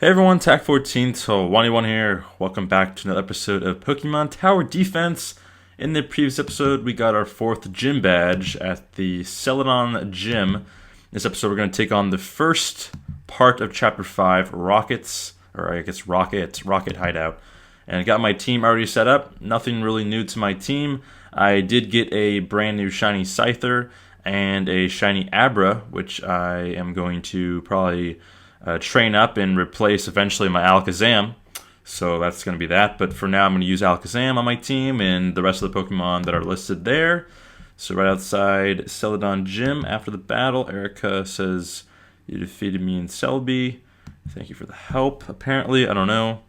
Hey everyone, TAC14, so 181 here. Welcome back to another episode of Pokemon Tower Defense. In the previous episode, we got our 4th gym badge at the Celadon Gym. This episode, we're going to take on the first part of Chapter 5, Rocket Hideout. And I got my team already set up. Nothing really new to my team. I did get a brand new shiny Scyther and a shiny Abra, which I am going to probably train up and replace eventually my Alakazam. So that's going to be that. But for now, I'm going to use Alakazam on my team and the rest of the Pokemon that are listed there. So right outside Celadon Gym after the battle, Erica says, "You defeated me in Celebi. Thank you for the help." Apparently, I don't know.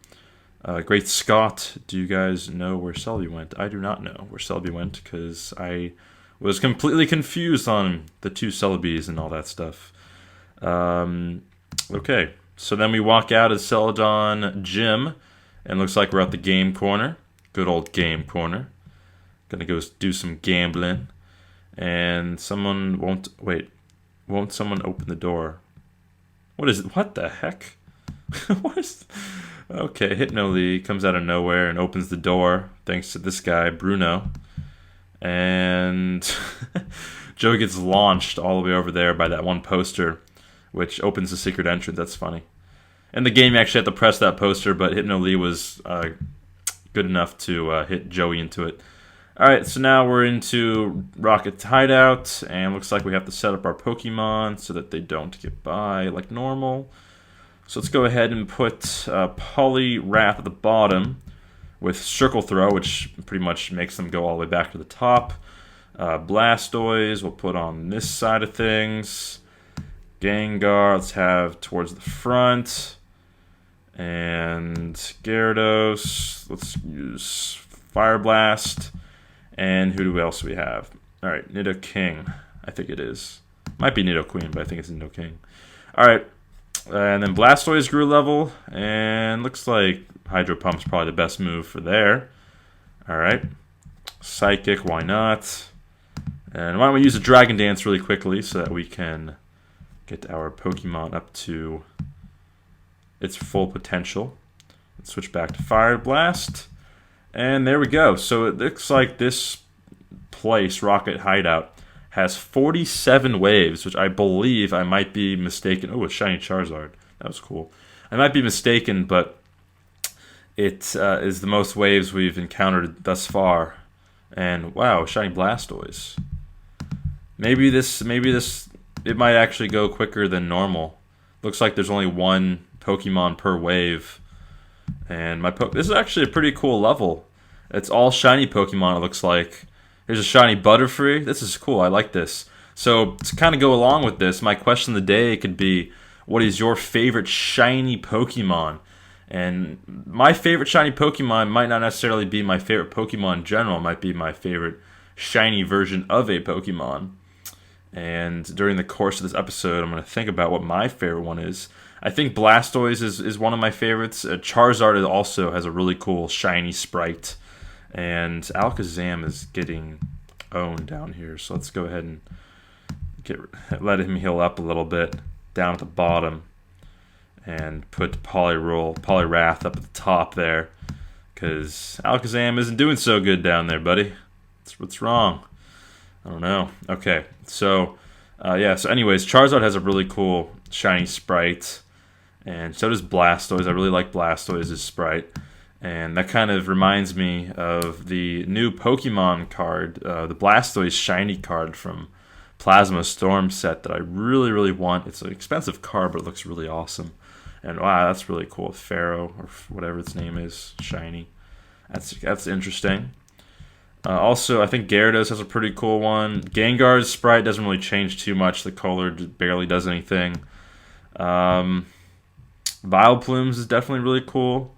Great Scott, do you guys know where Celebi went? I do not know where Celebi went because I was completely confused on the two Celebis and all that stuff. Okay, so then we walk out of Celadon Gym, and looks like we're at the game corner. Good old game corner. Gonna go do some gambling, and someone won't someone open the door? What is it? What the heck? What is? Okay, Hypnolee comes out of nowhere and opens the door thanks to this guy Bruno, and Joe gets launched all the way over there by that one poster, which opens the secret entrance. That's funny. In the game, you actually have to press that poster, but Hypnolee was good enough to hit Joey into it. Alright, so now we're into Rocket Hideout, and looks like we have to set up our Pokemon so that they don't get by like normal. So let's go ahead and put Poliwrath at the bottom with Circle Throw, which pretty much makes them go all the way back to the top. Blastoise we'll put on this side of things. Gengar, let's have towards the front. And Gyarados, let's use Fire Blast. And who else do we have? Alright, Nidoking, I think it is. Might be Nidoqueen, but I think it's Nidoking. Alright, and then Blastoise grew level. And looks like Hydro Pump's probably the best move for there. Alright, Psychic, why not? And why don't we use a Dragon Dance really quickly so that we can get our Pokemon up to its full potential. Let's switch back to Fire Blast. And there we go. So it looks like this place, Rocket Hideout, has 47 waves, which I believe I might be mistaken. Oh, a shiny Charizard. That was cool. I might be mistaken, but it is the most waves we've encountered thus far. And wow, shiny Blastoise. Maybe this it might actually go quicker than normal. Looks like there's only one Pokemon per wave. And this is actually a pretty cool level. It's all shiny Pokemon, it looks like. There's a shiny Butterfree. This is cool, I like this. So to kind of go along with this, my question of the day could be, what is your favorite shiny Pokemon? And my favorite shiny Pokemon might not necessarily be my favorite Pokemon in general. It might be my favorite shiny version of a Pokemon. And during the course of this episode, I'm going to think about what my favorite one is. I think Blastoise is one of my favorites. Charizard also has a really cool shiny sprite. And Alakazam is getting owned down here. So let's go ahead and let him heal up a little bit down at the bottom. And put Poliwrath up at the top there. Because Alakazam isn't doing so good down there, buddy. What's wrong? I don't know. Okay, so so anyways, Charizard has a really cool shiny sprite, and so does Blastoise. I really like Blastoise's sprite, and that kind of reminds me of the new Pokemon card, the Blastoise shiny card from Plasma Storm set that I really, really want. It's an expensive card, but it looks really awesome. And wow, that's really cool. Pharaoh, or whatever its name is, shiny. That's interesting. Also, I think Gyarados has a pretty cool one. Gengar's sprite doesn't really change too much. The color barely does anything. Vileplumes is definitely really cool.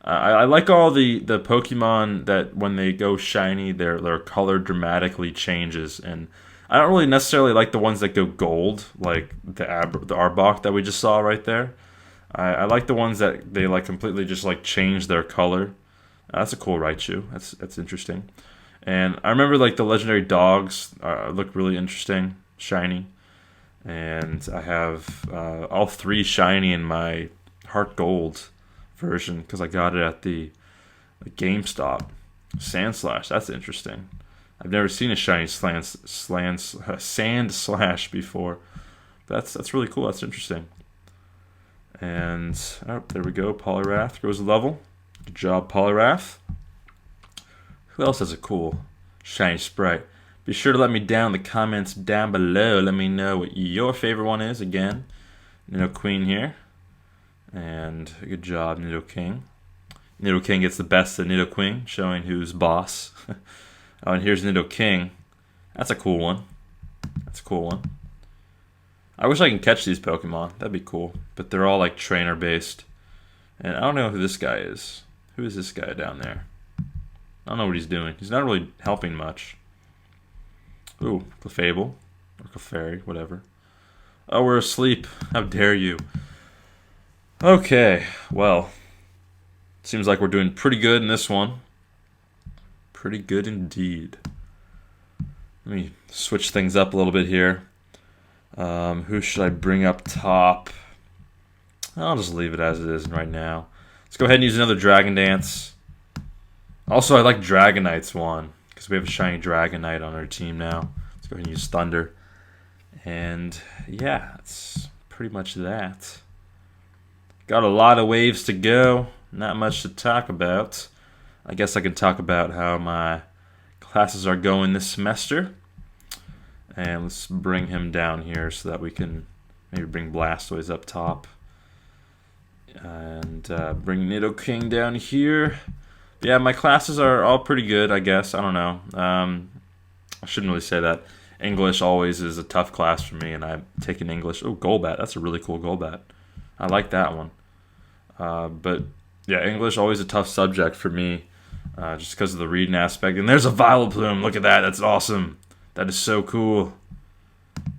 I like all the Pokemon that when they go shiny, their color dramatically changes. And I don't really necessarily like the ones that go gold, like the Arbok that we just saw right there. I like the ones that they like completely just like change their color. That's a cool Raichu. That's interesting. And I remember like the legendary dogs look really interesting, shiny. And I have all 3 shiny in my heart gold version because I got it at the GameStop. Sand Slash, that's interesting. I've never seen a shiny sand slash before. That's really cool. That's interesting. And there we go. Polyrath goes a level. Good job, Polyrath. Who else has a cool shiny sprite? Be sure to let me down in the comments down below. Let me know what your favorite one is. Again, Nidoqueen here. And good job, Nidoking. Nidoking gets the best of Nidoqueen, showing who's boss. Oh, and here's Nidoking. That's a cool one. That's a cool one. I wish I can catch these Pokemon. That'd be cool. But they're all like trainer based. And I don't know who this guy is. Who is this guy down there? I don't know what he's doing. He's not really helping much. Ooh, Clefable. Or Clefairy, whatever. Oh, we're asleep. How dare you. Okay, well. Seems like we're doing pretty good in this one. Pretty good indeed. Let me switch things up a little bit here. Who should I bring up top? I'll just leave it as it is right now. Let's go ahead and use another Dragon Dance. Also, I like Dragonite's one because we have a shiny Dragonite on our team now. Let's go ahead and use Thunder. And yeah, that's pretty much that. Got a lot of waves to go. Not much to talk about. I guess I can talk about how my classes are going this semester. And let's bring him down here so that we can maybe bring Blastoise up top. And bring Nidoking down here. Yeah, my classes are all pretty good, I guess. I don't know. I shouldn't really say that. English always is a tough class for me, and I'm taking English. Oh, Golbat. That's a really cool Golbat. I like that one. But, yeah, English always a tough subject for me, just because of the reading aspect. And there's a Vileplume. Look at that. That's awesome. That is so cool.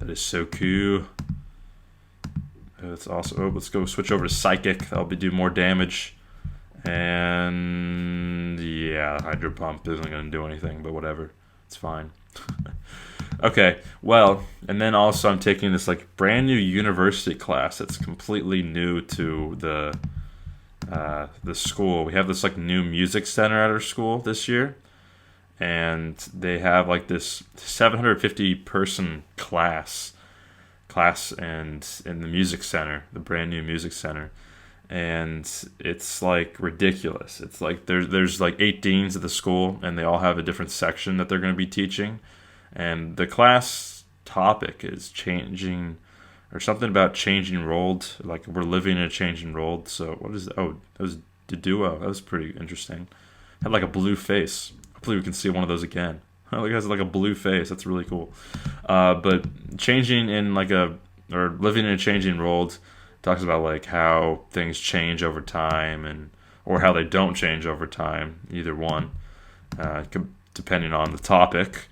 That is so cool. That's awesome. Oh, let's go switch over to Psychic. That'll do more damage. And yeah, Hydro Pump isn't going to do anything, but whatever. It's fine. Okay, well, and then also I'm taking this like brand new university class that's completely new to the school. We have this like new music center at our school this year. And they have like this 750 person class and in the music center, the brand new music center. And it's like ridiculous. It's like there's like 8 deans at the school, and they all have a different section that they're going to be teaching. And the class topic is changing, or something about changing world. Like we're living in a changing world. So what is that? Oh, that was the duo. That was pretty interesting. Had like a blue face. Hopefully we can see one of those again. It has like a blue face. That's really cool. But changing in or living in a changing world talks about like how things change over time or how they don't change over time. Either one, depending on the topic,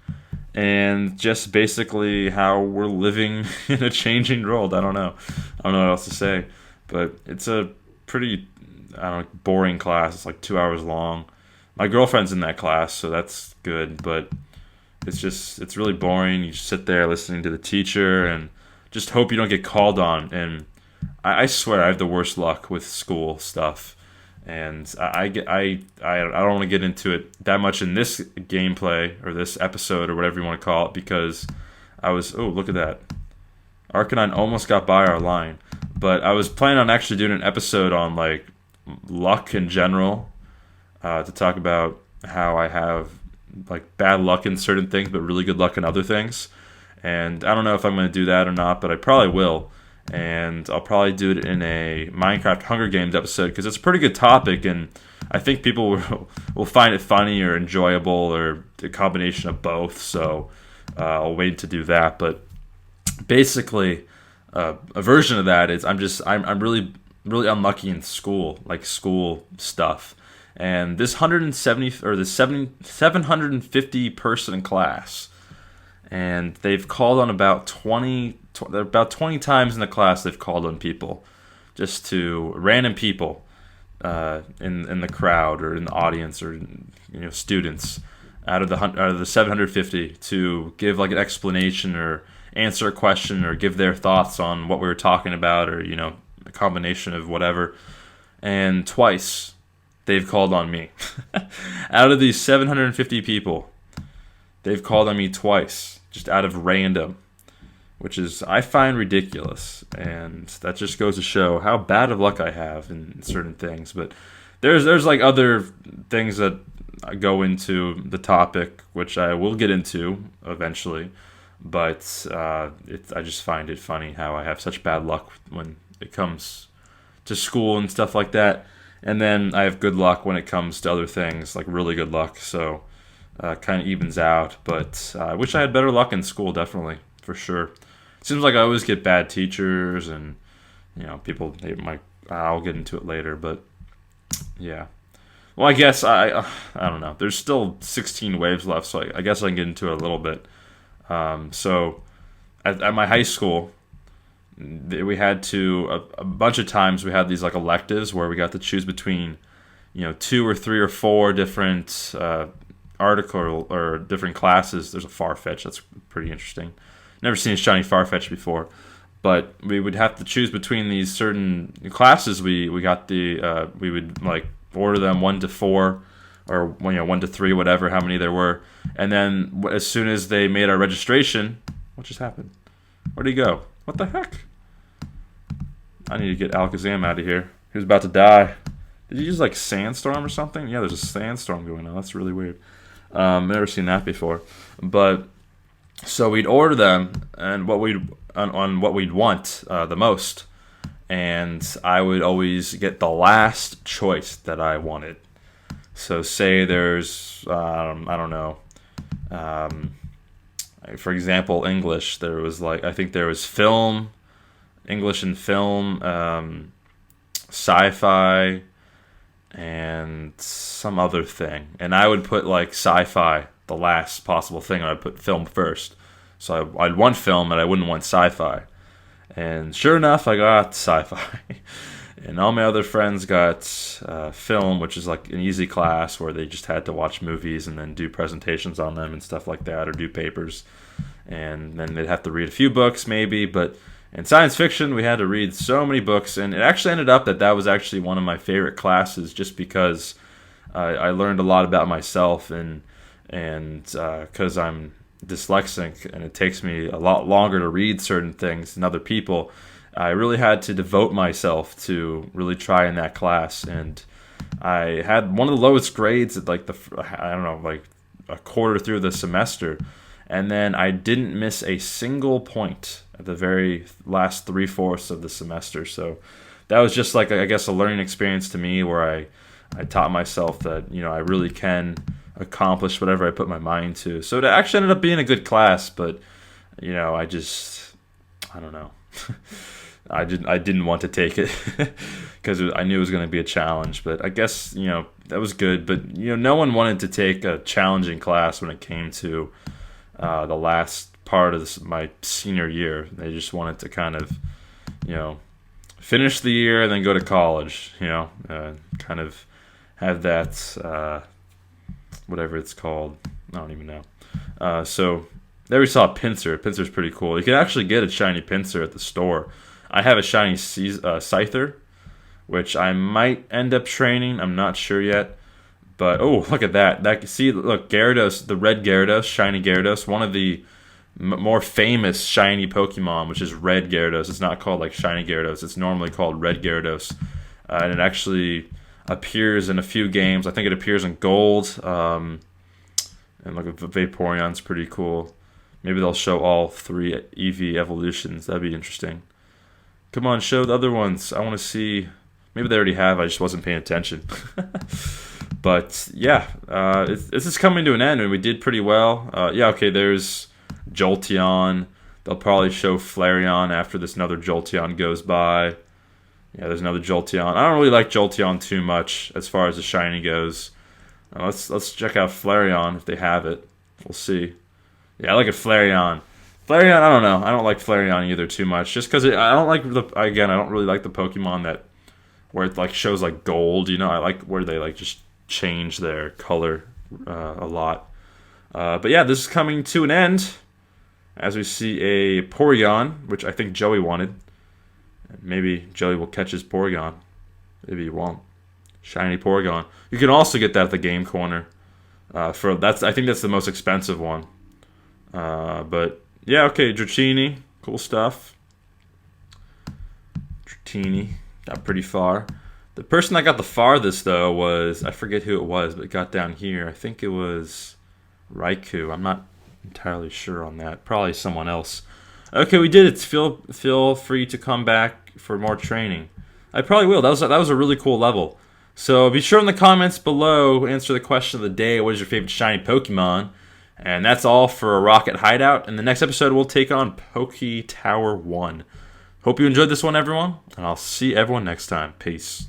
and just basically how we're living in a changing world. I don't know what else to say, but it's a pretty boring class. It's like 2 hours long. My girlfriend's in that class, so that's good, but it's really boring. You just sit there listening to the teacher and just hope you don't get called on. And I swear I have the worst luck with school stuff, and I don't want to get into it that much in this gameplay or this episode or whatever you want to call it, because look at that. Arcanine almost got by our line, but I was planning on actually doing an episode on like luck in general. To talk about how I have like bad luck in certain things, but really good luck in other things. And I don't know if I'm going to do that or not, but I probably will. And I'll probably do it in a Minecraft Hunger Games episode because it's a pretty good topic, and I think people will find it funny or enjoyable or a combination of both. So I'll wait to do that. But basically, a version of that is I'm really unlucky in school, like school stuff. And this 750 person class, and they've called on about 20 times in the class. They've called on people, just to random people in the crowd or in the audience, or students out of the 750 to give like an explanation or answer a question or give their thoughts on what we were talking about, or a combination of whatever. And twice, they've called on me. Out of these 750 people, they've called on me twice, just out of random, which is, I find, ridiculous. And that just goes to show how bad of luck I have in certain things. But there's like other things that go into the topic, which I will get into eventually. But I just find it funny how I have such bad luck when it comes to school and stuff like that. And then I have good luck when it comes to other things, like really good luck. So kind of evens out. But I wish I had better luck in school, definitely, for sure. Seems like I always get bad teachers and, people, I'll get into it later, but yeah. Well, I guess I don't know. There's still 16 waves left, so I guess I can get into it a little bit. So at my high school, we had to, a bunch of times we had these like electives where we got to choose between, 2 or 3 or 4 different article or different classes. There's a Farfetch. That's pretty interesting. Never seen a shiny Farfetch before, but we would have to choose between these certain classes. We would like order them 1 to 4 or 1 to 3, whatever, how many there were. And then as soon as they made our registration, what just happened? Where'd he go? What the heck? I need to get Alakazam out of here. He was about to die. Did you use like sandstorm or something? Yeah, there's a sandstorm going on. That's really weird. Never seen that before. But so we'd order them and on what we'd want the most, and I would always get the last choice that I wanted. So say there's I don't know. For example, English. There was I think there was film, English and film, sci-fi, and some other thing. And I would put like sci-fi the last possible thing, and I'd put film first. So I'd want film, and I wouldn't want sci-fi. And sure enough, I got sci-fi. And all my other friends got film, which is like an easy class where they just had to watch movies and then do presentations on them and stuff like that, or do papers. And then they'd have to read a few books maybe. But in science fiction, we had to read so many books. And it actually ended up that was actually one of my favorite classes, just because I learned a lot about myself, and because I'm dyslexic and it takes me a lot longer to read certain things than other people, I really had to devote myself to really try in that class. And I had one of the lowest grades at like a quarter through the semester. And then I didn't miss a single point at the very last 3/4 of the semester. So that was just like, I guess, a learning experience to me, where I taught myself that, I really can accomplish whatever I put my mind to. So it actually ended up being a good class, but, I don't know. I didn't want to take it because I knew it was going to be a challenge. But I guess, that was good. But, no one wanted to take a challenging class when it came to the last part of my senior year. They just wanted to kind of, finish the year and then go to college, kind of have that, whatever it's called. I don't even know. So there we saw a pincer. Pincer's pretty cool. You can actually get a shiny pincer at the store. I have a shiny scyther, which I might end up training. I'm not sure yet. But, oh, look at that. Look, Gyarados, the red Gyarados, shiny Gyarados, one of the more famous shiny Pokemon, which is red Gyarados. It's not called like shiny Gyarados. It's normally called red Gyarados. And it actually appears in a few games. I think it appears in Gold. And look, Vaporeon's pretty cool. Maybe they'll show all 3 EV evolutions. That'd be interesting. Come on, show the other ones. I want to see. Maybe they already have. I just wasn't paying attention. But yeah, this is coming to an end, and we did pretty well. Okay, there's Jolteon. They'll probably show Flareon after this another Jolteon goes by. Yeah, there's another Jolteon. I don't really like Jolteon too much as far as the shiny goes. Let's check out Flareon if they have it. We'll see. Yeah, I like a Flareon. Flareon, I don't know. I don't like Flareon either too much, just because I don't really like the Pokemon where it like shows like gold. I like where they like just change their color a lot. But yeah, this is coming to an end as we see a Porygon, which I think Joey wanted. Maybe Joey will catch his Porygon. Maybe he won't. Shiny Porygon. You can also get that at the game corner. I think that's the most expensive one. But yeah, okay, Dratini, cool stuff. Dratini got pretty far. The person that got the farthest though was, I forget who it was, but it got down here. I think it was Raikou. I'm not entirely sure on that. Probably someone else. Okay, we did it. Feel free to come back for more training. I probably will. That was a really cool level. So be sure in the comments below, answer the question of the day. What is your favorite shiny Pokemon? And that's all for a Rocket Hideout. In the next episode, we'll take on Poke Tower 1. Hope you enjoyed this one, everyone. And I'll see everyone next time. Peace.